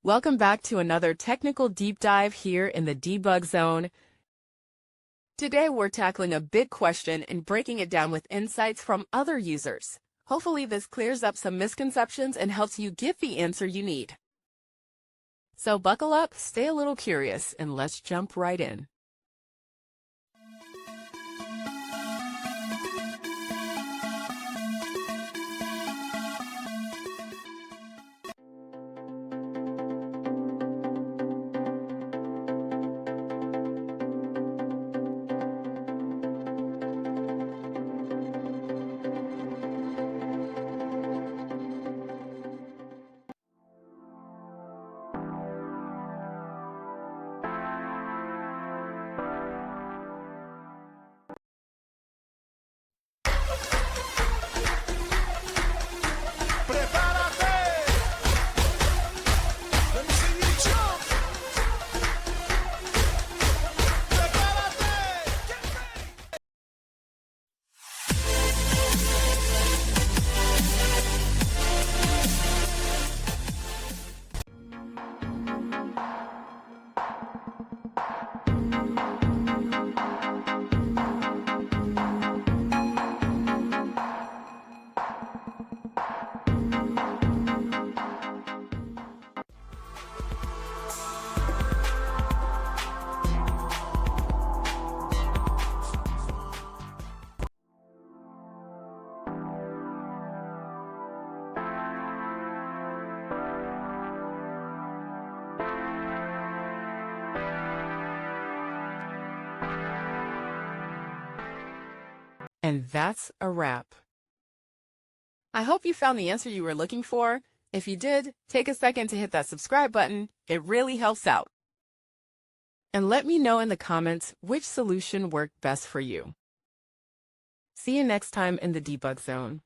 Welcome back to another technical deep dive here in the debug zone. Today we're tackling a big question and breaking it down with insights from other users. Hopefully this clears up some misconceptions and helps you get the answer you need. So buckle up, stay a little curious, and let's jump right in. And that's a wrap. I hope you found the answer you were looking for. If you did, take a second to hit that subscribe button. It really helps out. And let me know in the comments which solution worked best for you. See you next time in the debug zone.